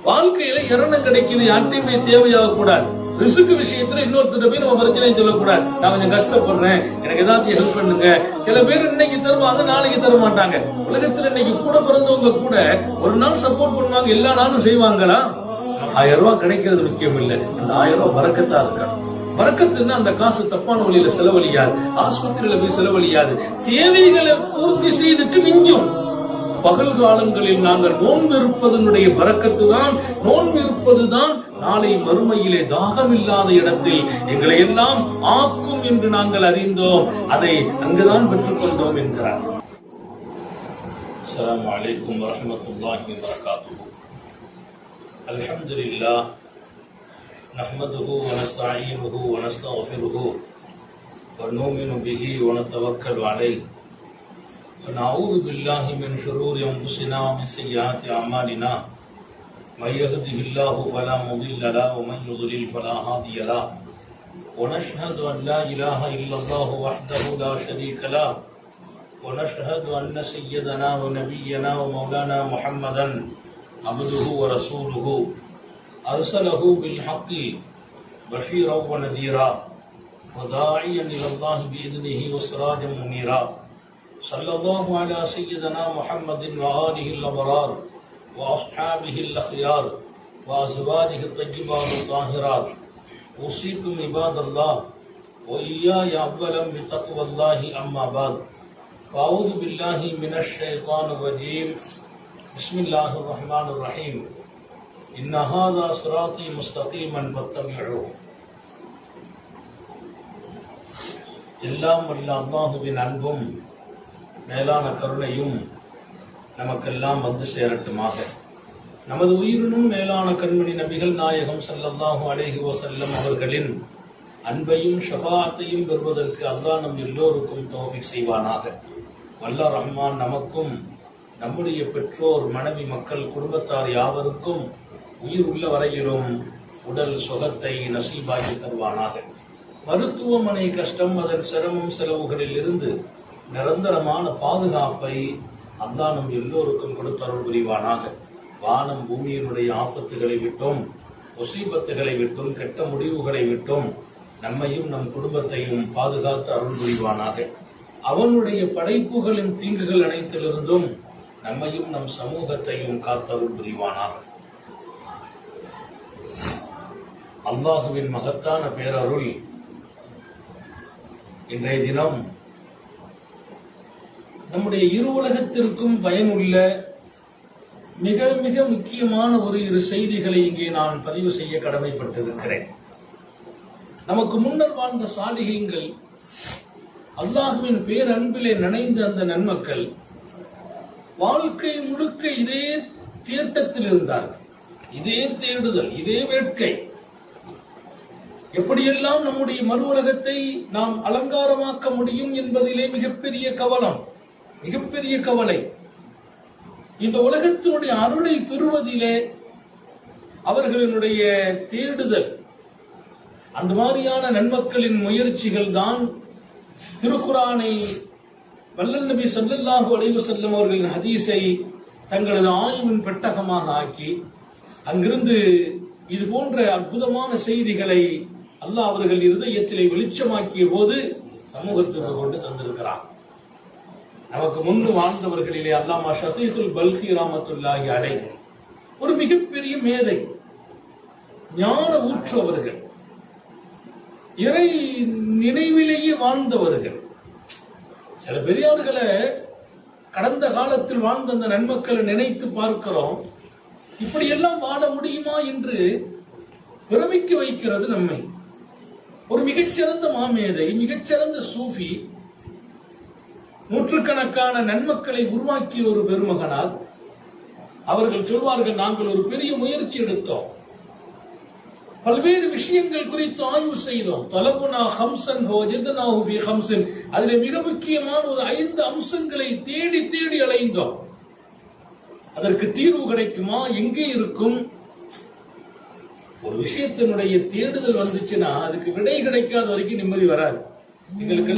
வாழ்க்கையில இரணம் கிடைக்குது, யார்ட்டையும் போய் தேவையாக கூடாது. ரிஸ்க் விஷயத்துல இன்னொருத்தர் போய் நம்ம பிரச்சனையை சொல்லக்கூடாது. நான் கொஞ்சம் கஷ்டப்படுறேன், எனக்கு ஏதாவது ஹெல்ப் பண்ணுங்க. சில பேர் இன்னைக்கு தருவாங்க, நாளைக்கு தர மாட்டாங்க. உலகத்துல இன்னைக்கு கூட பிறந்தவங்க கூட ஒரு நாள் சப்போர்ட் பண்ணுவாங்க, எல்லா நாளும் செய்வாங்களா? 1000 ரூபாய் கிடைக்கிறது முக்கியம் இல்லை, அந்த 1000 ரூபாய் பரக்கத்தா இருக்கணும். பரக்கத்துன்னா அந்த காசு தப்பான வழியில செலவழியாது, ஆஸ்பத்திரியில போய் செலவழியாது, தேவைகளை பூர்த்தி செய்துட்டு மிஞ்சும். பகல் காலங்களில் நாங்கள் நோன்பு இருப்பதனுடைய பரக்கத்து தான், நோன்பு இருப்பதுதான் நாளை மறுமையிலே தாகம் இல்லாத இடத்தில் எங்களை எல்லாம் ஆக்கும் என்று நாங்கள் அறிந்தோம். அதை அங்குதான் பெற்றுக் கொண்டோம் என்கிறார். அஸ்ஸலாமு அலைக்கும் வரஹ்மத்துல்லாஹி வபரகாத்துஹு. அல்ஹம்துலில்லாஹ் நஹ்மதுஹு வ நஸ்தஈனுஹு வ நஸ்தக்ஃபிருஹு வ நுமினு பிஹி வ நதவக்கலு அலைஹி ونعوذ بالله من شرور أنفسنا ومن سيئات أعمالنا من يهده الله فلا مضل له ومن يضلل فلا هادي له ونشهد أن لا إله إلا الله وحده لا شريك له ونشهد أن سيدنا ونبينا ومولانا محمدا عبده ورسوله أرسله بالحق بشيرا ونذيرا وداعيا إلى الله بإذنه وسراجا منيرا صلى الله على سيدنا محمد وآله الأبرار وأصحابه الأخيار وأزواجه الطيبات الطاهرات. أوصيكم عباد الله وإياي أولا بتقوى الله أما بعد. فأعوذ بالله من الشيطان الرجيم. بسم الله الرحمن الرحيم. إن هذا صراطي مستقيما فاتبعوه. எல்லாம் வல்ல அல்லாஹுவின் அன்பும் மேலான கருணையும் நமக்கெல்லாம் வந்து சேரட்டுமாக. நமது உயிரினும் மேலான கண்மணி நபிகள் நாயகம் ஸல்லல்லாஹு அலைஹி வஸல்லம் அவர்களின் அன்பையும் ஷஃபாஅத்தையும் பெறுவதற்கு அல்லாஹ் நம் எல்லோருக்கும் தௌஃபீக் செய்வானாக. வல்ல ரஹ்மான் நமக்கும் நம்முடைய பெற்றோர், மனைவி, மக்கள், குடும்பத்தார் யாவருக்கும் உயிர் உள்ள வரையிலும் உடல் சுகத்தை நசீபாக்கி தருவானாக. மருத்துவமனை கஷ்டம், அதன் சிரமம், செலவுகளில் இருந்து நிரந்தரமான பாதுகாப்பை அல்லாஹ் நம் எல்லோருக்கும் கொடுத்தருள் புரிவானாக. வானம் பூமியினுடைய ஆபத்துகளை விட்டும், முசீபத்துகளை விட்டும், கெட்ட முடிவுகளை விட்டும் நம்மையும் நம் குடும்பத்தையும் பாதுகாத்து அருள் புரிவானாக. அவனுடைய படைப்புகளின் தீங்குகள் அனைத்திலிருந்தும் நம்மையும் நம் சமூகத்தையும் காத்தருள் புரிவானாக. அல்லாஹுவின் மகத்தான பேரருள் இன்றைய தினம் நம்முடைய இரு உலகத்திற்கும் பயனுள்ள மிக மிக முக்கியமான ஒரு இரு செய்திகளை இங்கே நான் பதிவு செய்ய கடமைப்பட்டிருக்கிறேன். நமக்கு முன்னர் வாழ்ந்த சாலிஹீன்கள், அல்லாஹுவின் பேரன்பிலே நனைந்த அந்த நன்மக்கள் வாழ்க்கை முழுக்க இதே தேட்டத்தில் இருந்தார்கள், இதே தேடுதல், இதே வேட்கை. எப்படியெல்லாம் நம்முடைய மறு உலகத்தை நாம் அலங்காரமாக்க முடியும் என்பதிலே மிகப்பெரிய கவனம், மிகப்பெரிய கவலை. இந்த உலகத்தினுடைய அருளை பெறுவதிலே அவர்களினுடைய தேடுதல், அந்த மாதிரியான நன்மக்களின் முயற்சிகள் தான் திருக்குர்ஆனை வல்லல் நபி ஸல்லல்லாஹு அலைஹி வஸல்லம் அவர்களின் ஹதீஸை தங்களது ஆய்வின் பெட்டகமாக ஆக்கி அங்கிருந்து இது போன்ற அற்புதமான செய்திகளை அல்லாஹ் அவர்கள் இருதயத்திலே வெளிச்சமாக்கிய போது சமூகத்திற்கு கொண்டு தந்திருக்கிறார். நமக்கு முன்பு வாழ்ந்தவர்களிலே அல்லாமா ஷஃபீகுல் பல்கி ரஹ்மத்துல்லாஹி அலைஹி ஒரு மிகப்பெரிய மேதை, ஞான ஊற்று அவர்கள், இறை நினைவிலேயே வாழ்ந்தவர்கள். சில பெரியார்களை கடந்த காலத்தில் வாழ்ந்த அந்த நன்மக்களை நினைத்து பார்க்கிறோம், இப்படியெல்லாம் வாழ முடியுமா என்று பிரமிக்க வைக்கிறது நம்மை. ஒரு மிகச்சிறந்த மாமேதை, மிகச்சிறந்த சூஃபி, நூற்றுக்கணக்கான நன்மக்களை உருவாக்கிய ஒரு பெருமகனார். அவர்கள் சொல்வார்கள், நாங்கள் ஒரு பெரிய முயற்சி எடுத்தோம், பல்வேறு விஷயங்கள் குறித்து ஆய்வு செய்தோம். தலபுனா ஹம்சன் வஜத்னாஹு ஃபீ ஹம்ஸின், அதிலே மிக முக்கியமான ஒரு 5 அம்சங்களை தேடி தேடி அலைந்தோம். அதற்கு தீர்வு கிடைக்குமா, எங்கே இருக்கும்? ஒரு விஷயத்தினுடைய தேடுதல் வந்துச்சுன்னா அதுக்கு விடை கிடைக்காத வரைக்கும் நிம்மதி வராது. எங்களுக்கு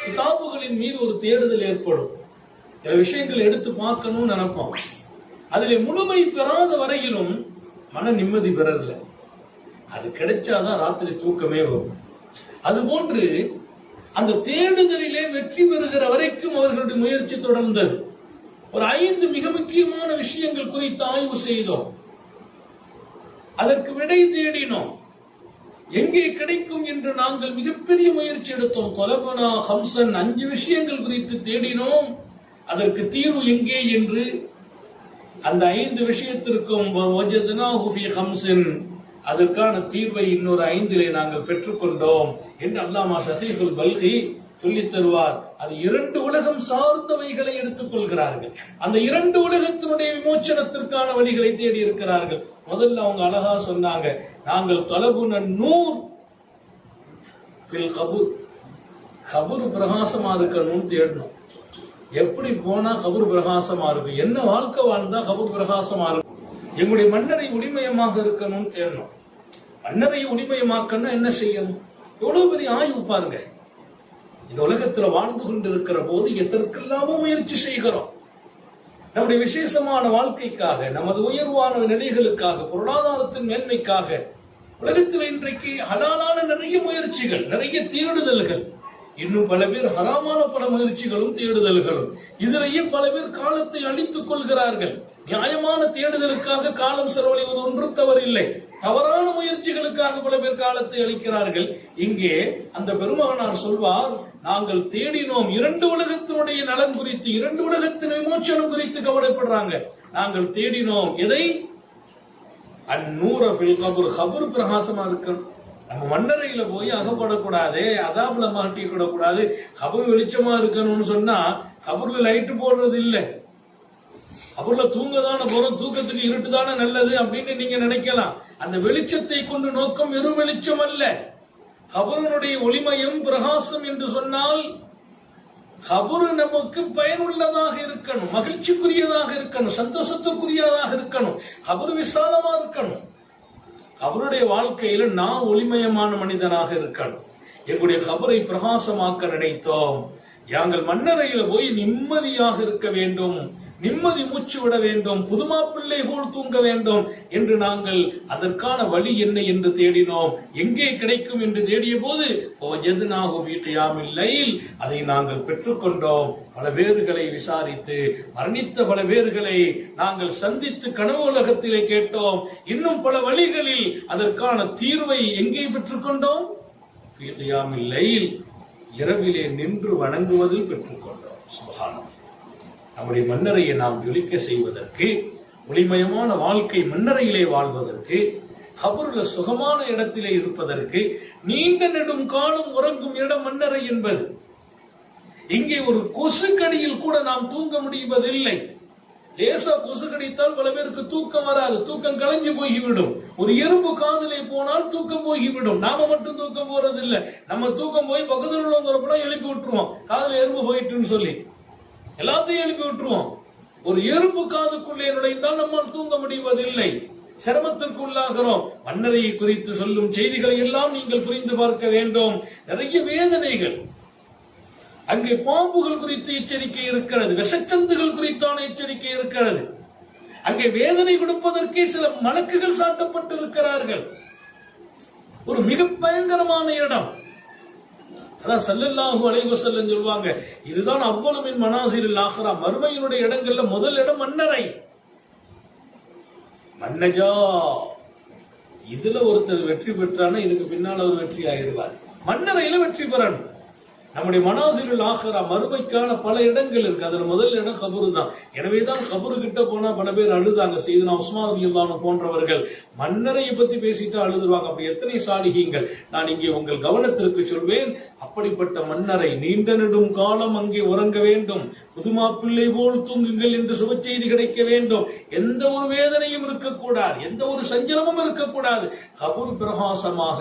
கிதாபுகளின் மீது ஒரு தேடுதல் ஏற்படும். சில விஷயங்களை எடுத்து பார்க்கணும்னு நினைப்போம். அதிலே முழுமை பெறாத வரையிலும் மன நிம்மதி பெறல. அது கிடைச்சாதான் ராத்திரி தூக்கமே வரும். அதுபோன்று அந்த தேடுதலிலே வெற்றி பெறுகிற வரைக்கும் அவர்களுடைய முயற்சி தொடர்ந்தது. ஒரு 5 மிக முக்கியமான விஷயங்கள் குறித்து ஆய்வு செய்தோம். அதற்கு விடை தேடினோம். எங்கே கிடைக்கும் என்று நாங்கள் மிகப்பெரிய முயற்சி எடுத்தோம். தொலபனா ஹம்சன் 5 விஷயங்கள் குறித்து தேடினோம். அதற்கு தீர்வு எங்கே என்று அந்த 5 விஷயத்திற்கும் அதற்கான தீர்வை இன்னொரு 5 நாங்கள் பெற்றுக்கொண்டோம் என்று அல்லாமா ஷஃபீகுல் பல்கி சொல்லித் தருவார். அது 2 உலகம் சார்ந்தவைகளை எடுத்துக் கொள்கிறார்கள். அந்த 2 உலகத்தினுடைய விமோச்சனத்திற்கான வழிகளை தேடி இருக்கிறார்கள். முதல்ல அவங்க அழகா சொன்னாங்க, நாங்கள் தொலபுன நூர் ஃபில் கபூர், கபூர் பிரகாசமா இருக்கணும்னு தேடணும். எப்படி போனா கபூர் பிரகாசமா இருக்கும், என்ன வாழ்க்கை வாழ்ந்தா கபூர் பிரகாசமா இருக்கும், எங்களுடைய மன்னரை ஒளிமயமாக இருக்கணும்னு தேடணும். மன்னரை ஒளிமயமாக்கணும் என்ன செய்யணும்? எவ்வளவு பெரிய ஆய்வு பாருங்க. இந்த உலகத்துல வாழ்ந்து கொண்டிருக்கிற போது எதற்கெல்லாமோ முயற்சி செய்கிறோம். நம்முடைய விசேஷமான வாழ்க்கைக்காக, நமது உயர்வான நிலைகளுக்காக, பொருளாதாரத்தின் மேன்மைக்காக உலகத்தில் இன்றைக்கு ஹலாலான நிறைய முயற்சிகள், நிறைய தேடுதல்கள். இன்னும் பல பேர் ஹராமான பல முயற்சிகளும் தேடுதல்களும். இதிலேயே பல பேர் காலத்தை அழித்துக் கொள்கிறார்கள். நியாயமான தேடுதலுக்காக காலம் செலவழிவது ஒன்றும் தவறில்லை. தவறான முயற்சிகளுக்காக பல பேர் காலத்தை அளிக்கிறார்கள். இங்கே அந்த பெருமகனார் சொல்வார், நாங்கள் தேடினோம். 2 உலகத்தினுடைய நலன் குறித்து, 2 உலகத்தின் விமோச்சனம் குறித்து கவலைப்படுறாங்க. நாங்கள் தேடினோம் எதை? அந்நூர ஃபில் கபூர், கபூர் பிரகாசமா இருக்கணும். நம்ம மண்ணறையில போய் அகப்படக்கூடாது, அதாபுல மாட்டிக்கூடாது. கபூர் வெளிச்சமா இருக்கணும்னு சொன்னா கபூர்ல லைட்டு போடுறது இல்லை. கபூர்ல தூங்கதான போறோம், தூக்கத்துக்கு இருட்டு தானே நல்லது அப்படின்னு நீங்க நினைக்கலாம். அந்த வெளிச்சத்தை கொண்டு நோக்கம் வெறும் வெளிச்சம் அல்ல. கபூருடைய ஒளிமயம் பிரகாசம் என்று சொன்னால் கபூர் நமக்கு பயனுள்ளதாக இருக்கணும், மகிழ்ச்சிக்குரியதாக இருக்கணும், சந்தோஷத்துக்குரியதாக இருக்கணும், கபூர் விசாலமா இருக்கணும். அவருடைய வாழ்க்கையில நான் ஒளிமயமான மனிதனாக இருக்கணும். எங்களுடைய கபரை பிரகாசமாக்க நினைத்தோம். நாங்கள் மண்ணறையில போய் நிம்மதியாக இருக்க வேண்டும், நிம்மதி மூச்சு விட வேண்டும், புதுமா பிள்ளை போல் தூங்க வேண்டும் என்று நாங்கள் அதற்கான வழி என்ன என்று தேடினோம். எங்கே கிடைக்கும் என்று தேடிய போது அதை நாங்கள் பெற்றுக்கொண்டோம். பல பேர்களை விசாரித்து, மரணித்த பல பேர்களை நாங்கள் சந்தித்து கனவு உலகத்திலே கேட்டோம். இன்னும் பல வழிகளில் அதற்கான தீர்வை எங்கே பெற்றுக்கொண்டோம்? இரவிலே நின்று வணங்குவதில் பெற்றுக்கொண்டோம். சுப்ஹானல்லாஹ். நம்முடைய மன்னரையை நாம் ஜொலிக்க செய்வதற்கு, ஒளிமயமான வாழ்க்கை மன்னரையிலே வாழ்வதற்கு, கபூர்ல சுகமான இடத்திலே இருப்பதற்கு, நீண்ட நெடும் காலம் உறங்கும் இடம் மன்னரை என்பது. இங்கே ஒரு கொசு கடியில் கூட நாம் தூங்க முடிவதில்லை. லேசா கொசு கடித்தால் பல பேருக்கு தூக்கம் வராது, தூக்கம் கலைஞ்சு போய்விடும். ஒரு எறும்பு காதலே போனால் தூக்கம் போய்விடும். நாம மட்டும் தூக்கம் போறதில்லை, நம்ம தூக்கம் போய் பக்கத்தில் உள்ளவங்க எழுப்பி விட்டுருவோம், காதல எறும்பு போயிட்டுன்னு சொல்லி எல்லாத்தையும் எழுப்பி விட்டுருவோம். ஒரு எறும்பு காதுக்குள்ளே நுழைந்தால் நம்மால் தூங்க முடிவதில்லை, சிரமத்திற்கு உள்ளாகிறோம். மன்னரையை குறித்து சொல்லும் செய்திகளை எல்லாம் நீங்கள் புரிந்து பார்க்க வேண்டும். நிறைய வேதனைகள். அங்கே பாம்புகள் குறித்து எச்சரிக்கை இருக்கிறது, விஷச்சந்துகள் குறித்தான எச்சரிக்கை இருக்கிறது. அங்கே வேதனை கொடுப்பதற்கே சில மலக்குகள் சாட்டப்பட்டு இருக்கிறார்கள். ஒரு மிக பயங்கரமான இடம். அதான் ஸல்லல்லாஹு அலைஹி வஸல்லம் சொல்வாங்க, இதுதான் அவ்வளவு மின் மனாசிரில் ஆகிரா, மறுமையினுடைய இடங்கள்ல முதல் இடம் மன்னரை. மன்னஜா, இதுல ஒருத்தர் வெற்றி பெற்றான இதுக்கு பின்னால் ஒரு வெற்றி ஆயிடுவார். மன்னரையில வெற்றி பெறணும். நம்முடைய மனாசிரில் ஆகிரா, மறுமைக்கான பல இடங்கள் இருக்கு. அதுல முதல் இடம் கபூர் தான். எனவேதான் கபூர் கிட்ட போனா பல பேர் அழுதாங்க. செய்தனா உஸ்மான் ரலியல்லாஹு போன்றவர்கள் மன்னரையை பத்தி பேசிட்டு அழுதுவாங்க. அப்படி எத்தனை சாலிஹீங்கள். நான் இங்கே உங்கள் கவனத்திற்கு சொல்வேன், அப்படிப்பட்ட மன்னரை நீண்ட நெடும் காலம் அங்கே உறங்க வேண்டும், புதுமா பிள்ளை போல் தூங்குங்கள் என்று சுப செய்தி கிடைக்க வேண்டும். எந்த ஒரு வேதனையும் இருக்கக்கூடாது, எந்த ஒரு சஞ்சலமும் இருக்கக்கூடாது. கபூர் பிரகாசமாக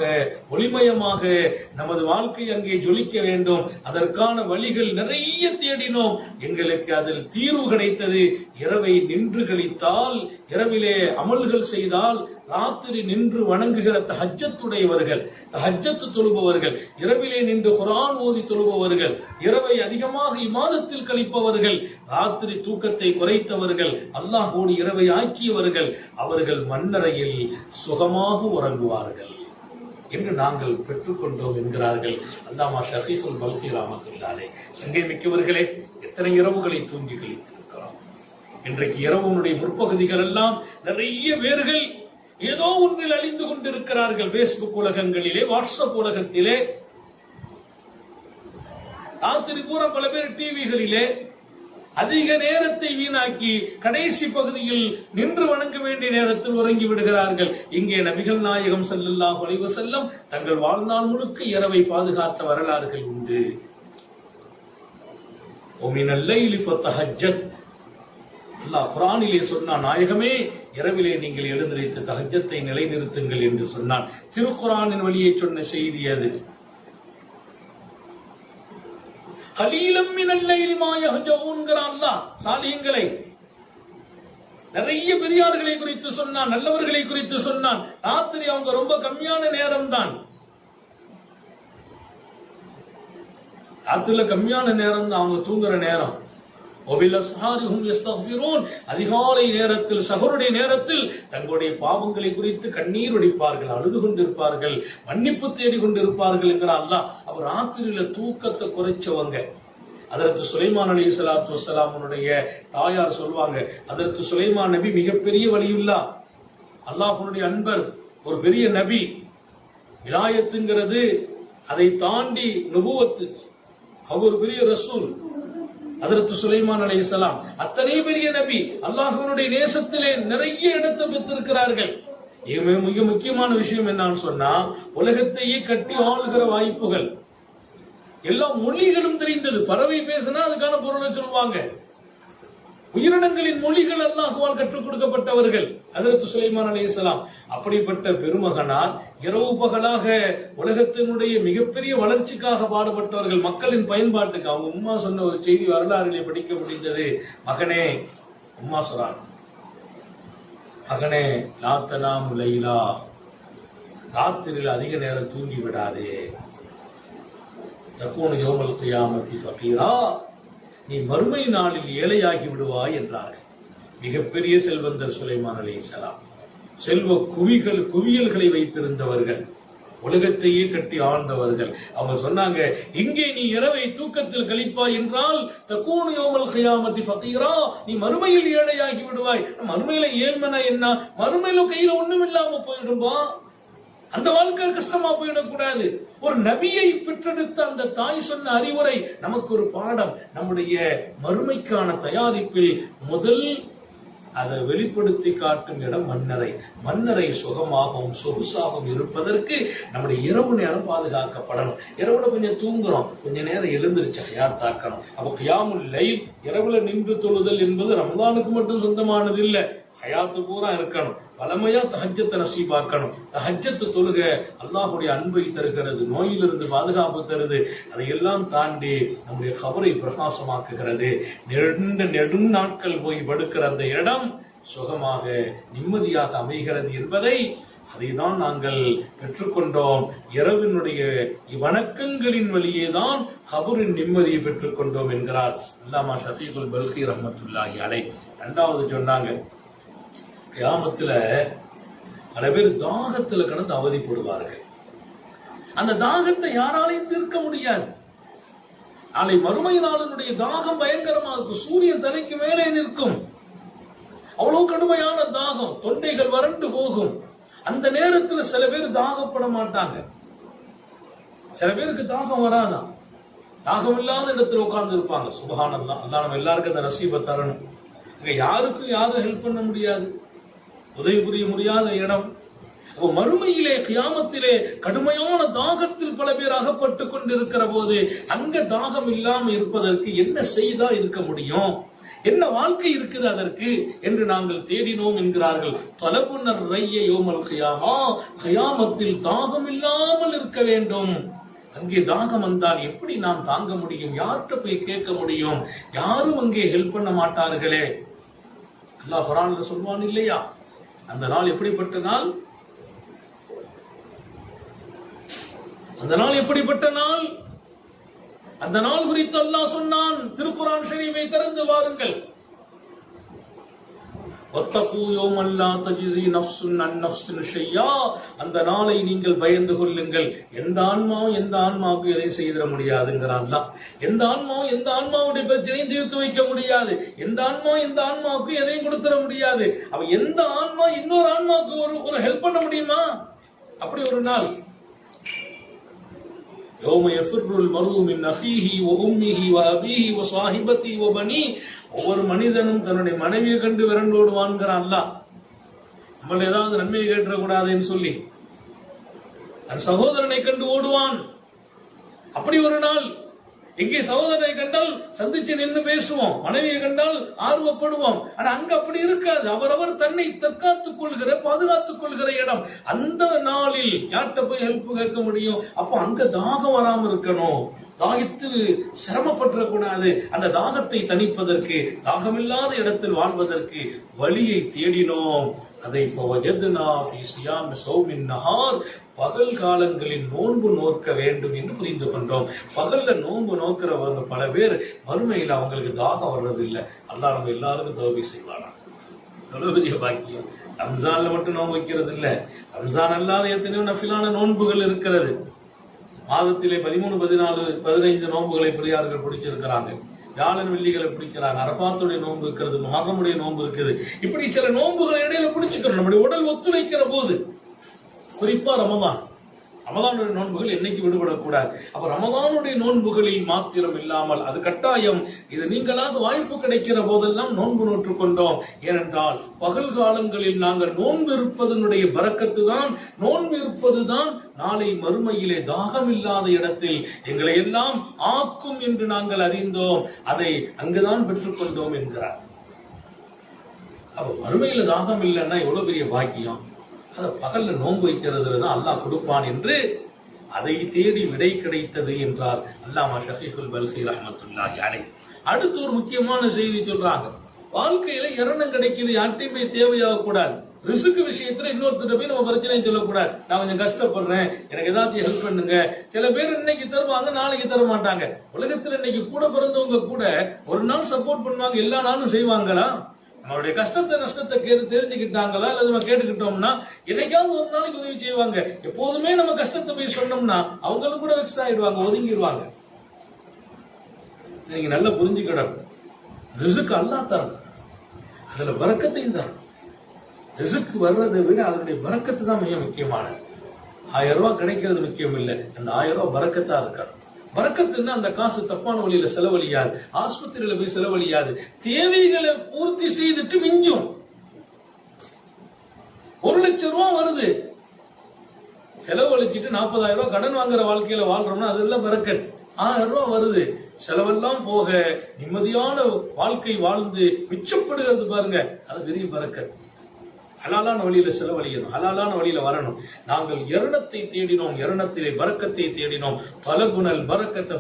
ஒளிமயமாக நமது வாழ்க்கை அங்கே ஜொலிக்க வேண்டும். கண்டோம், அதற்கான வழிகள் நிறைய தேடினோம், எங்களுக்கு அதில் தீர்வு கிடைத்தது. இரவை நின்று கழித்தால், இரவிலே அமல்கள் செய்தால், ராத்திரி நின்று வணங்குகிற தஹஜ்ஜத்துடையவர்கள், தஹஜ்ஜத் தொழுபவர்கள், இரவிலே நின்று குர்ஆன் ஓதி தொழுபவர்கள், இரவை அதிகமாக இபாதத்தில் கழிப்பவர்கள், ராத்திரி தூக்கத்தை குறைத்தவர்கள், அல்லாஹ்வோடு இரவை ஆக்கியவர்கள், அவர்கள் மண்ணறையில் சுகமாக உறங்குவார்கள் என்று நாங்கள் பெற்றுக்கொண்டோம் என்கிறார்கள் அல்லாமா ஷஃபீகுல் பல்கி ரஹ்மத்துல்லாஹி அலைஹி. சங்கை மிக்கவர்களே, எத்தனை இரவுகளை தூங்கி கழித்திருக்கிறோம். இன்றைக்கு இரவுனுடைய முற்பகுதிகள் எல்லாம் நிறைய பேர்கள் ஏதோ ஒன்றில் அழிந்து கொண்டிருக்கிறார்கள். பேஸ்புக் உலகங்களிலே, வாட்ஸ்அப் உலகத்திலே, ராத்திரி பூரா பல பேர் டிவிகளிலே அதிக நேரத்தை வீணாக்கி கடைசி பகுதியில் நின்று வணங்க வேண்டிய நேரத்தில் உறங்கி விடுகிறார்கள். இங்கே நபிகள் நாயகம் ஸல்லல்லாஹு அலைஹி வஸல்லம் தங்கள் வாழ்நாள் முழுக்க இரவை பாதுகாத்த வரலாறுகள் உண்டு. ஒமினல் லைலி ஃபதஹஜ்ஜத், அல்லாஹ் குர்ஆனிலே சொன்னான், நாயகமே இரவிலே நீங்கள் எழுந்திருத்து தஹஜ்ஜத்தை நிலைநிறுத்துங்கள் என்று சொன்னான். திருக்குர்ஆனின் வழியே சொன்ன செய்தி அது. கலீலம் மினல் லைலி மா யஹ்ஜஊன்ங்கற அல்லாஹ் சாலிஹீன்களை, நிறைய பெரியார்களை குறித்து சொன்னான், நல்லவர்களை குறித்து சொன்னான். ராத்திரி அவங்க ரொம்ப கம்மியான நேரம் தான், ராத்திரில கம்மியான நேரம் தான் அவங்க தூங்குற நேரம். அதிகாலை நேரத்தில், சஹருடைய நேரத்தில் தங்களுடைய பாவங்களை குறித்து கண்ணீர் வடிப்பார்கள், அழுது கொண்டிருப்பார்கள், மன்னிப்பு தேடி கொண்டிருப்பார்கள் என்கிற அல்லாஹ். அவர் ராத்திரியில தூக்கத்தை குறைச்சவங்க. ஹஜ்ரத் சுலைமான் அலைஹிஸ்ஸலாத்து வஸ்ஸலாமுடைய தாயார் சொல்வாங்க, ஹஜ்ரத் சுலைமான் நபி மிகப்பெரிய வலியுல்லா, அல்லாஹ்வுடைய அன்பர், ஒரு பெரிய நபி. விலாயத்துங்கிறது அதை தாண்டி நுபுவத்து, அவர் ஒரு பெரிய ரசூல். ஹஜ்ரத் சுலைமான் அலைஹிஸ்ஸலாம் அத்தனை பெரிய நபி, அல்லாஹ்வுடைய நேசத்திலே நிறைய இடத்தை பெற்றிருக்கிறார்கள். மிக முக்கியமான விஷயம் என்னன்னு சொன்னா, உலகத்தையே கட்டி ஆளுகிற வாய்ப்புகள், எல்லா மொழிகளும் தெரிந்தது. பறவை பேசினா அதுக்கான பொருளை சொல்லுவாங்க. உயிரினங்களின் மொழிகள் அல்லாஹ்வால் கற்றுக் கொடுக்கப்பட்டவர்கள் ஹஜ்ரத் சுலைமான் அலைஹிஸ்ஸலாம். அப்படிப்பட்ட பெருமகனார் இரவு பகலாக உலகத்தினுடைய மிகப்பெரிய வளர்ச்சிக்காக பாடுபட்டவர்கள், மக்களின் பயன்பாட்டுக்கு. அவங்க உம்மா சொன்ன ஒரு செய்தி வரலாறுகளை படிக்க முடிந்தது. மகனே, உம்மா சொல்றான், மகனே லாத்தனாம் லைலா, ராத்திரியில் அதிக நேரம் தூங்கி விடாதே. தக்கூனு யௌமல் கியாமத்தி ஃபகீரா, நீ மறுமை நாளில் ஏழையாகி விடுவாய் என்றார்கள். மிகப்பெரிய செல்வந்தர் சுலைமான் அலைஹிஸ்ஸலாம், செல்வ குவியல்களை வைத்திருந்தவர்கள், உலகத்தையே கட்டி ஆழ்ந்தவர்கள். அவங்க சொன்னாங்க, இங்கே நீ இரவை தூக்கத்தில் கழிப்பாய் என்றால் தக்கூனு யௌமல் கியாமத்தி ஃபகீரா, நீ மறுமையில் ஏழையாகி விடுவாய். மறுமையில ஏழ்மனா என்ன, மறுமையில கையில ஒண்ணும் இல்லாம போயிடும்பா, அந்த வாழ்க்கை கஷ்டமா போயிடக்கூடாது. ஒரு நபியை பெற்றெடுத்த அந்த தாய் சொன்ன அறிவுரை நமக்கு ஒரு பாடம். நம்முடைய மறுமைக்கான தயாரிப்பில் முதல் அதை வெளிப்படுத்தி காட்டும் இடம் மண்ணறை. மண்ணறை சுகமாகவும் சொகுசாகவும் இருப்பதற்கு நம்முடைய இரவு நேரம் பாதுகாக்கப்படணும். இரவுல கொஞ்சம் தூங்குறோம், கொஞ்ச நேரம் எழுந்திருச்சு ஹயாத்தாக்கணும். அப்ப கியாமுல் லைல், இரவுல நின்று தொழுதல் என்பது ரமலானுக்கு மட்டும் சொந்தமானது இல்ல, ஹயாத்து பூரா இருக்கணும். வளமையா தஹஜ்ஜத்தை நசீபாக்கணும். தஹஜ்ஜத்து தொழுக அல்லாஹ்வுடைய அன்பை தருகிறது, நோயிலிருந்து பாதுகாப்பு தருது. அதையெல்லாம் தாண்டி நம்முடைய கபரை பிரகாசமாக்குகிறது. நெடும் நாட்கள் போய் படுக்கிற அந்த இடம் சுகமாக நிம்மதியாக அமைகிறது என்பதை, அதைதான் நாங்கள் பெற்றுக்கொண்டோம். இரவினுடைய வணக்கங்களின் வழியேதான் கபரின் நிம்மதியை பெற்றுக்கொண்டோம் என்கிறார் அல்லாமா ஷஃபீகுல் பல்கி ரஹ்மத்துல்லாஹி அலைஹி. இரண்டாவது சொன்னாங்க, கியாமத்துல பல பேர் தாகத்துல கடந்து அவதிப்படுவார்கள். அந்த தாகத்தை யாராலையும் தீர்க்க முடியாது. நாளை மறுமை நாளினுடைய தாகம் பயங்கரமா இருக்கும். சூரியன் தலைக்கு மேலே நிற்கும், அவ்வளவு கடுமையான தாகம், தொண்டைகள் வறண்டு போகும். அந்த நேரத்தில் சில பேர் தாகப்பட மாட்டாங்க, சில பேருக்கு தாகம் வராதான், தாகம் இல்லாத இடத்துல உட்கார்ந்து இருப்பாங்க. சுப்ஹானல்லாஹ், அல்லாஹ் நம்ம எல்லாருக்கும் அந்த நசீபை தரணும். யாருக்கும் யாரும் ஹெல்ப் பண்ண முடியாது, உதவி புரிய முடியாத இடம். மறுமையிலே கியாமத்திலே கடுமையான தாகத்தில் பல பேர் அகப்பட்டுக் கொண்டிருக்கிற போது அங்க தாகம் இல்லாம இருப்பதற்கு என்ன செய்தா இருக்க முடியும், என்ன வாழ்க்கை இருக்குது அதற்கு என்று நாங்கள் தேடினோம் என்கிறார்கள். தலபுனர் ரைய யோமல் கியாமா, கியாமத்தில் தாகம் இல்லாமல் இருக்க வேண்டும். அங்கே தாகம் வந்தால் எப்படி நாம் தாங்க முடியும்? யார்கிட்ட போய் கேட்க முடியும்? யாரும் அங்கே ஹெல்ப் பண்ண மாட்டார்களே. அல்லாஹ் குர்ஆன்ல சொல்வான் இல்லையா, அந்த நாள் எப்படிப்பட்ட நாள்? அந்த நாள் எப்படிப்பட்ட நாள்? அந்த நாள் குறித்து அல்லாஹ் சொன்னான். திருக்குர்ஆன் ஷரீஃபை திறந்து வாருங்கள். அந்த நாளை நீங்கள் பயந்து கொள்ளுங்கள். எந்த ஆன்மாவும் எந்த ஆன்மாவுக்கு எதையும் செய்திட முடியாதுங்கிறான். எந்த ஆன்மாவும் எந்த ஆன்மாவுடைய பிரச்சனையும் தீர்த்து வைக்க முடியாது. எந்த ஆன்மாவும் எந்த ஆன்மாவுக்கு எதையும் கொடுத்துட முடியாது. அவ எந்த ஆன்மா இன்னொரு ஆன்மாவுக்கு ஒரு ஹெல்ப் பண்ண முடியுமா? அப்படி ஒரு நாள். யௌம யஃபிர்ருல் மர்உ மின் அஃபீஹி வ உம்மிஹி வ அபீஹி வ ஸாஹிபத்திஹி வ பனீஹி. ஒவ்வொரு மனிதனும் தன்னுடைய மனைவியை கண்டு விரண்டோடுவான்கிறான் அல்லாஹ். நம்ம ஏதாவது நன்மையை கேட்டக்கூடாதுன்னு சொல்லி தன் சகோதரனை கண்டு ஓடுவான். அப்படி ஒரு நாள். எங்கே சகோதரனை கண்டால் சந்திச்சு நின்று பேசுவோம், மனைவியை கண்டால் ஆர்வப்படுவோம். ஆனா அங்க அப்படி இருக்காது. அவரவர் தன்னை தற்காத்துக் கொள்கிற, பாதுகாத்துக் கொள்கிற இடம். அந்த நாளில் யார்கிட்ட போய் ஹெல்ப் கேட்க முடியும்? அப்போ அங்க தாகம் வராம இருக்கணும், தாகத்து சிரமப்படக்கூடாது. அந்த தாகத்தை தணிப்பதற்கு, தாகமில்லாத இடத்தில் வாழ்வதற்கு வழியை தேடினோம். அதை பகல் காலங்களில் நோன்பு நோக்க வேண்டும் என்று புரிந்து கொண்டோம். பகல்ல நோன்பு நோக்கிறவங்க பல பேர் மறுமையில் அவங்களுக்கு தாகம் வர்றதில்லை. அல்லாஹ் நம்ம எல்லாருக்கும் தௌபீக் செய்வானா. எவ்வளவு பெரிய பாக்கியம். ரம்ஜான்ல மட்டும் நோன்பு வைக்கிறது இல்ல, ரம்ஜான் அல்லாத எத்தனையோ நஃபிலான நோன்புகள் இருக்கிறது. மாதத்திலே 13, 14, 15 நோன்புகளை பெரியார்கள் பிடிச்சிருக்கிறாங்க. வியாழன் வெள்ளிகளை பிடிக்கிறாங்க. அரபாத்துடைய நோன்பு இருக்கிறது, முஹர்ரமுடைய நோன்பு இருக்குது. இப்படி சில நோன்புகளை இடையில பிடிச்சுக்கிறோம் நம்முடைய உடல் ஒத்துழைக்கிற போது. குறிப்பா ரமதானுடைய நோன்புகள் என்னைக்கு விடுபடக்கூடாது. அப்ப ரமதானுடைய நோன்புகளில் மாத்திரம் இல்லாமல் அது கட்டாயம். இது நீங்களாக வாய்ப்பு கிடைக்கிற போதெல்லாம் நோன்பு நோற்றுக் கொண்டோம். ஏனென்றால் பகல் காலங்களில் நாங்கள் நோன்பு இருப்பதனுடைய பரக்கத்து தான், நோன்பு இருப்பதுதான் நாளை மறுமையிலே தாகம் இல்லாத இடத்தில் எங்களை எல்லாம் ஆக்கும் என்று நாங்கள் அறிந்தோம். அதை அங்குதான் பெற்றுக் கொண்டோம் என்கிறார். அப்ப மறுமையில தாகம் இல்லைன்னா எவ்வளவு பெரிய பாக்கியம். அத பகல்ல நோன்பு வைக்கிறதுலதான் அல்லாஹ் கொடுப்பான் என்று அதை தேடி விடை கிடைத்தது என்றார் அல்லாமா ஷஃபீகுல் பல்கி ரஹ்மத்துல்லாஹி அலைஹி. அடுத்து ஒரு முக்கியமான செய்தி சொல்றாங்க. வாழ்க்கையில இரணம் கிடைக்குது, யார்ட்டையுமே தேவையாக கூடாது. ரிஸ்க் விஷயத்துல இன்னொருத்தர் போய் நம்ம பிரச்சனையை சொல்லக்கூடாது. நான் கொஞ்சம் கஷ்டப்படுறேன், எனக்கு ஏதாச்சும் ஹெல்ப் பண்ணுங்க. சில பேர் இன்னைக்கு தருவாங்க, நாளைக்கு தர மாட்டாங்க. உலகத்துல இன்னைக்கு கூட பிறந்தவங்க கூட ஒரு நாள் சப்போர்ட் பண்ணுவாங்க, எல்லா நாளும் செய்வாங்களா? நம்மளுடைய கஷ்டத்தை நஷ்டத்தை தெரிஞ்சுக்கிட்டாங்களா அல்லது நம்ம கேட்டுக்கிட்டோம்னா என்னைக்காவது ஒரு நாளைக்கு உதவி செய்வாங்க. எப்போதுமே நம்ம கஷ்டத்தை போய் சொன்னோம்னா அவங்களும் கூட வெக்ஸ் ஆயிடுவாங்க, ஒதுங்கிடுவாங்க. நீங்க நல்லா புரிஞ்சுக்கிடணும். ரிஸ்க் அல்லாஹ் தரணும், அதுல பரக்கத்தையும் தரணும். ரிஸ்க் வர்றதை விட அதனுடைய பரக்கத்து தான் மிக முக்கியமானது. 1000 ரூபாய் கிடைக்கிறது முக்கியம் இல்லை, அந்த 1000 ரூபாய் பரக்கத்தா இருக்கணும். பரக்கத்துன்னா அந்த காசு தப்பான வழியில செலவழியாது, ஆஸ்பத்திரியில போய் செலவழியாது, தேவைகளை பூர்த்தி செய்துட்டு மிஞ்சும். 1 லட்சம் ரூபாய் வருது, செலவழிச்சிட்டு 40,000 ரூபாய் கடன் வாங்குற வாழ்க்கையில வாழ்றோம்னா அதெல்லாம் பரக்கத். 1000 ரூபாய் வருது, செலவெல்லாம் போக நிம்மதியான வாழ்க்கை வாழ்ந்து மிச்சப்படுகிறது பாருங்க, அது பெரிய பரக்கத். ஹலாலான வழியில செலவழியணும், ஹலாலான வழியில வரணும். நாங்கள் எரணத்தை தேடினோம், எரணத்திலே பரக்கத்தை தேடினோம். பலகுணல் பரக்கத்தை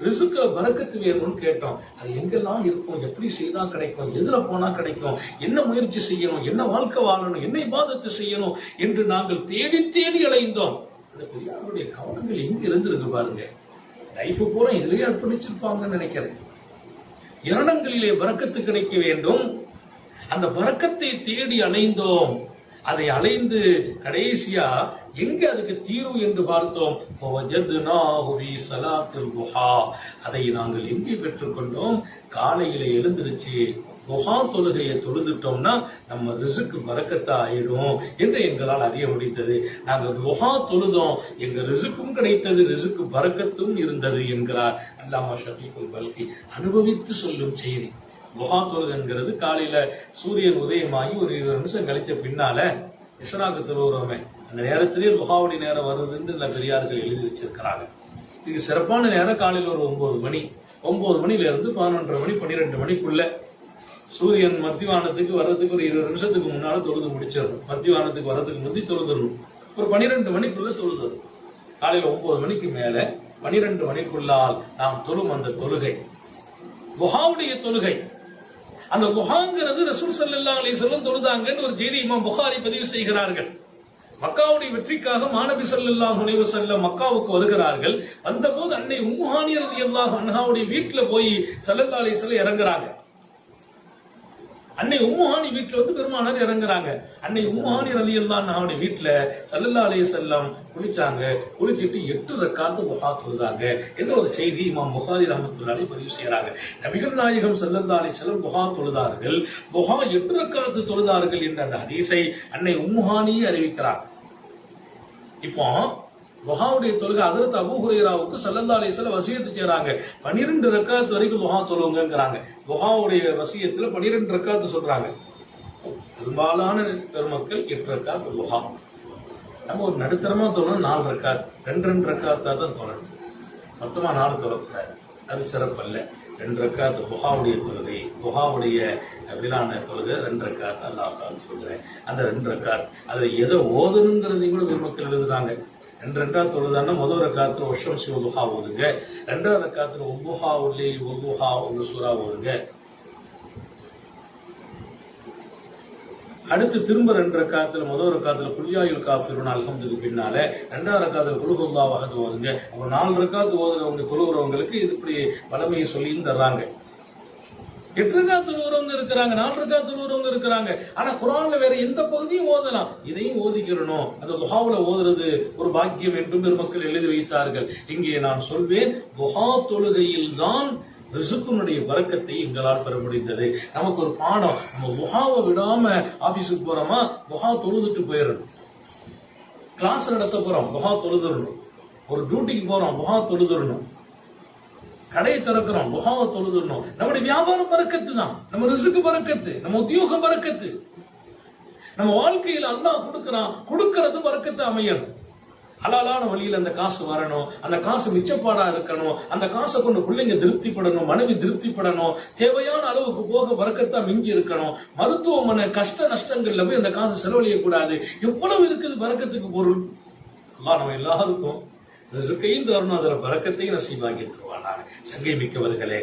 ரிசுக்ல பரக்கத்து வேணும்னு கேட்டோம். அது எங்கெல்லாம் இருக்கும், எப்படி செய்தா கிடைக்கும், எதுல போனா கிடைக்கும், என்ன முயற்சி செய்யணும், என்ன வாழ்க்கை வாழணும், என்ன இபாதத்து செய்யணும் என்று நாங்கள் தேடி தேடி அலைந்தோம். அந்த பெரியாருடைய கவனங்கள் எங்க இருந்திருக்கு பாருங்க. லைஃப் பூரா இதுலயே அர்ப்பணிச்சிருப்பாங்கன்னு நினைக்கிறேன். எரணங்களிலே பரக்கத்து கிடைக்க வேண்டும். அந்த பரக்கத்தை தேடி அலைந்தோம். அதை அலைந்து கடைசியா எங்க அதுக்கு தீர்வு என்று பார்த்தோம். அதை நாங்கள் எங்கே பெற்றுக்கொண்டோம்? காலையில எழுந்திருச்சு துஹா தொழுகையை தொழுதுட்டோம்னா நம்ம ரிசுக்கு பரக்கத்தா ஆயிடும் என்று எங்களால் அறிய முடிந்தது. நாங்கள் துஹா தொழுதோம், எங்க ரிசுக்கும் கிடைத்தது, ரிசுக்கு பரக்கத்தும் இருந்தது என்கிறார் அல்லாமா ஷஃபீகுல் பல்கி. அனுபவித்து சொல்லும் செய்தி. துஹா தொழுகைங்கிறது காலையில சூரியன் உதயமாகி ஒரு 20 நிமிஷம் கழிச்ச பின்னால இஷ்ராக்கு தொழுகிறோமே, அந்த நேரத்திலேயே துஹாவுடைய நேரம் வருதுன்னு பெரியார்கள் எழுதி வச்சிருக்கிறாங்க. இதுக்கு சிறப்பான நேரம் காலையில் ஒரு 9 மணி, 9 மணில இருந்து 11:30 மணி 12 மணிக்குள்ள சூரியன் மத்தியானத்துக்கு வர்றதுக்கு ஒரு 20 நிமிஷத்துக்கு முன்னால தொழுது முடிச்சிடணும். மத்தியானத்துக்கு வர்றதுக்கு முந்தி தொழுதுடணும். ஒரு 12 மணிக்குள்ள தொழுதுடணும். காலையில 9 மணிக்கு மேல 12 மணிக்குள்ளால் நாம் தொழும் அந்த தொழுகை துஹாவுடைய தொழுகை. அந்த துஹாங்கிறது ரசூல் ஸல்லல்லாஹு அலைஹி வஸல்லம் தொழுதாங்கன்னு ஒரு செய்தி இமாம் புகாரி பதிவு செய்கிறார்கள். மக்காவுடைய வெற்றிக்காக மாநபி ஸல்லல்லாஹு அலைஹி வஸல்லம் மக்காவுக்கு வருகிறார்கள். வந்தபோது அன்னை உம்மு ஹானி ரலியல்லாஹு அன்ஹாவுடைய வீட்டுல போய் ஸல்லல்லாஹு அலைஹி வஸல்லம் இறங்குறாங்க. அன்னை உம்மு ஹானி வீட்டுல வந்து பெருமானார் இறங்குறாங்க. அன்னை உம்மு ஹானி ரலியல்லாஹு அன்ஹாவுடைய வீட்டுல ஸல்லல்லாஹு அலைஹி வஸல்லம் குளிச்சாங்க. குளிச்சிட்டு 8 ரக்காத் துஹா தொழுதாங்க என்ற ஒரு செய்தி இமாம் புகாரி ரஹ்மத்துல்லாஹி அலைஹி பதிவு செய்யறாங்க. நபிகள் நாயகம் ஸல்லல்லாஹு அலைஹி வஸல்லம் துஹா தொழுதார்கள், துஹா 8 ரக்காத் தொழுதார்கள் என்ற அந்த ஹதீஸை அன்னை உம்மு ஹானி அறிவிக்கிறார். இப்போ துஹாவுடைய தொழுகை ஹஜ்ரத் அபூ ஹுரைராவுக்கு ஸல்லல்லாஹு அலைஹி வஸல்லம் வசியத்து செய்றாங்க. 12 ரக்காத் வரைக்கும் துஹா தொழுவுங்கங்கறாங்க. துஹாவுடைய வசியத்துல 12 ரக்காத் சொல்றாங்க. பெரும்பாலான பெருமக்கள் 8 ரக்காத் துஹா. நம்ம ஒரு நடுத்தரமா தொழணும் 4 ரக்காத், 2 ரக்காத்தா தான் தொழணும். மொத்தமா 4 தொழக்கூடாது, அது சிறப்பல்ல. 2 ரக்காத் துஹாவுடைய தொழுகை, துஹாவுடைய விழான தொழுகை 2 ரக்காத் அல்லாஹ் சொல்றேன். அந்த 2 ரக்காத் அதுல எதை ஓதணுங்கிறதையும் கூட பெருமக்கள் எழுதுறாங்க. 2 ரக்காத் தொழுதான்னா முதல் ரக்காத்துல வஷம் சிவ துஹா ஓதுங்க, 2வது ரக்காத்துல உம்முஹா உள்ளி உம்முஹா ஒரு சூரா ஓதுங்க. அடுத்து திரும்ப 2 ரக்காத்துல முதல் ரக்காத்துல குல்யாயுல் காஃபிரூன் அல்ஹம்துக்கு பின்னால 2வது ரக்காத்துல குல் ஹுவல்லாஹு அஹத் ஓதுங்க. அப்ப 4 ரக்காத் ஓதுறவங்க தொழுகிறவங்களுக்கு இது இப்படி வளமையை சொல்லி தர்றாங்க. 8 ரக்காத் தொழுகிறவங்க இருக்கிறாங்க, 4 ரக்காத் தொழுகிறவங்க இருக்கிறாங்க. ஆனா குர்ஆன்ல வேற எந்த பகுதியும் ஓதலாம், இதையும் ஓதிக்கிறணும். அந்த துஹாவுல ஓதுறது ஒரு பாக்கியம் என்றும் பெருமக்கள் எழுதி வைத்தார்கள். இங்கே நான் சொல்வேன், துஹா தொழுகையில் தான் ரிசுக்கினுடைய பரக்கத்தை எங்களால் பெற முடிந்தது. நமக்கு ஒரு பாடம், நம்ம துஹாவை விடாம ஆபீஸுக்கு போறோமா, துஹா தொழுதுட்டு போயிடணும். கிளாஸ் நடத்த போறோம், துஹா தொழுதுடணும். ஒரு டியூட்டிக்கு போறோம், துஹா தொழுதுடணும். கடையை திறக்கிறோம், துஹாவை தொழுதுடணும். நம்முடைய வியாபாரம் பரக்கத்து தான், நம்ம ரிசுக்கு பரக்கத்து, நம்ம உத்தியோகம் பரக்கத்து. நம்ம வாழ்க்கையில் அல்லாஹ் கொடுக்கிறான், கொடுக்கிறது பரக்கத்து அமையணும். ஹலாலான வழியில் அந்த காசு வரணும், அந்த காசு மிச்சப்பாடா இருக்கணும், அந்த காசை கொண்டு பிள்ளைங்க திருப்திப்படணும், மனைவி திருப்திப்படணும், தேவையான அளவுக்கு போக பரக்கத்தா மிஞ்சி இருக்கணும். மருத்துவமனை கஷ்ட நஷ்டங்கள்ல போய் அந்த காசு செலவழிய கூடாது. எவ்வளவு இருக்குது பரக்கத்துக்கு பொருள். அல்லாஹ் நம்ம எல்லாருக்கும் ரிசுக்கையும் தரணும், அதுல பரக்கத்தையும் நசீபாக்கி தருவானாங்க. சங்கை மிக்கவர்களே,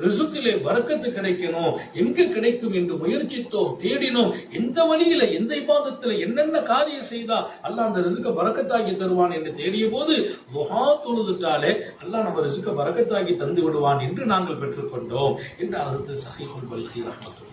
ரிசுக்கிலே பரக்கத்து கிடைக்கணும். எங்க கிடைக்கும் என்று முயற்சித்தோம், தேடினோம். எந்த வழியில, எந்த இபாதத்துல என்னென்ன காரியம் செய்தா அல்லாஹ் அந்த ரிசுக்க பரக்கத்தாக்கி தருவான் என்று தேடிய போது துஹா தொழுதுட்டாலே அல்லாஹ் நம்ம ரிசுக்க பரக்கத்தாக்கி தந்து விடுவான் என்று நாங்கள் பெற்றுக்கொண்டோம் என்று அதற்கு ஸஹீஹுல் பல்கி ரஹ்மத்துல்லாஹ்